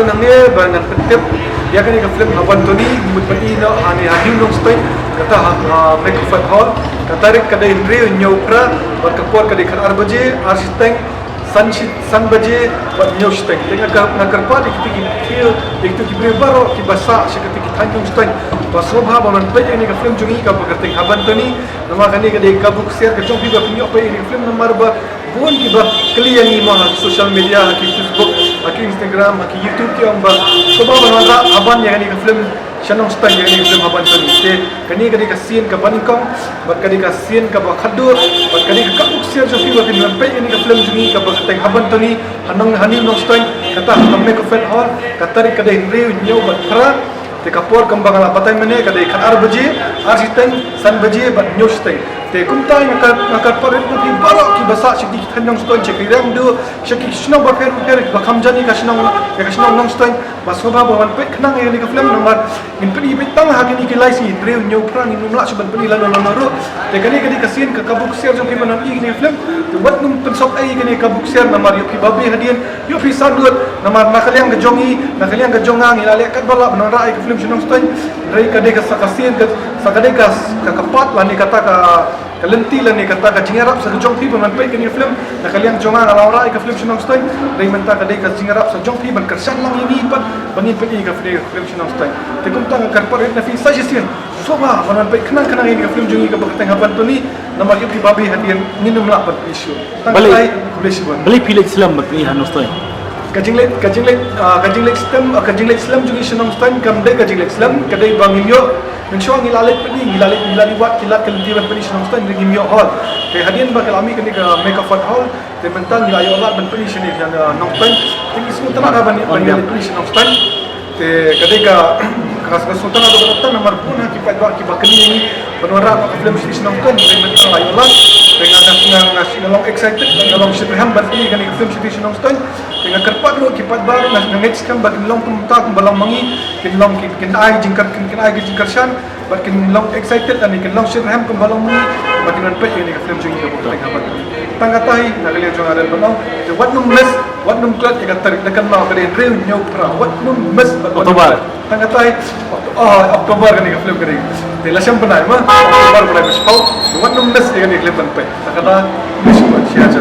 nange bangan petip dia kan ke film haban tu ni mutbani no ani hakim long stay kata make fat hall katarik kadai Rio nyopra berkepor kadai kan arbaje arsiteng san baje buat nyosteng tengah kerpa itu kibre baro ki basa sekati ki tanjung steng basobha banan pe ini ke film jungi ka pakerting haban tu ni nama kani kadai kabuk share ke jong piba pinyo pe ini film nomor ba bukan kita kalian ni mah social media, ki Facebook, ki Instagram, ki YouTube ki amba. Sebab mana aban yang ni film channel style yang ni film aban tu ni. Kani kadi kasian ke banikong, kadi kasian ke bakhadur, kadi ke kabuk share jo film ni sampai ini ke film jungi ke bakateng aban tu ni. Hanong hani nong style kata kami ke fan hall, kata kadi review nyaw bakra. Te kapor kembang ala patay mene kada ikan arbaje arsiteng san baje bat nyosteng te kumta ngakar parit nabi baro ki basa sikdi thanong stone chekirang do shaki shno ba fer bakamjani ka shno nong stone basoba bawan pe khnang ni ka film nomor in pedi bitang hagini ki laisi drew nyu prang in numla suban pedi lan noro te kani kadi kasin ka kabuk share jong ki manam i ni film te wat num pensok ai kani kabuk share nomor yo ki babi hadian yo fi sandut nomor nakaliang ka jongi nakaliang ka jongang ilale kat bala banara ai film sinong stay dari kadai ka sakasian ka sakadai ka kapat lani kata ka kalenti lani kata ka jingarap sa jong pi ban pe kini film na kaliang jonga ala ora ka film sinong stay dari menta kadai ka jingarap sa jong pi ban kersan lang ini pat bani pe ka film sinong stay te kum tang kar par na fi suggestion soba ban pe kenang ini ka film jungi ka bakateng haban tu ni nama yuki babi hadian minum la pat issue balik kubleshi balik pilih Islam bagi hanus tu kajinglet Islam juga senang stand kamdai kajinglet Islam kadai bangin yo mensyuang ilalit wat kilat kelentiwan peni senang stand ringim yo hall kay hadian bakal ami kani ka make up hall te mentang ilayo Allah ban peni sini yang nong stand tinggi semua tanah ban peni senang stand te kadai ka sultan ada kata nomor pun kipat ki bakani ini penwara ka film senang stand te mentang ilayo Allah dengan ngasih ngalong excited ngalong syukurham ban peni kani film senang stand dengan kerpat lo kipat baru next kan bakin long pemta kum balang mangi kin long kin ai jingkar shan bakin long excited dan kin long shirham kum balang mangi bakin nan pe ini film jungi ka bukan apa tangga tahi nakalian jong ada banong the what num less what num klat ka tarik dekan ma kare real nyau pra what num mes Oktober tangga tahi Oktober kan ka film kare te lasam panai ma Oktober panai mas pau what num mes ka ni film pan pe takata mission siaja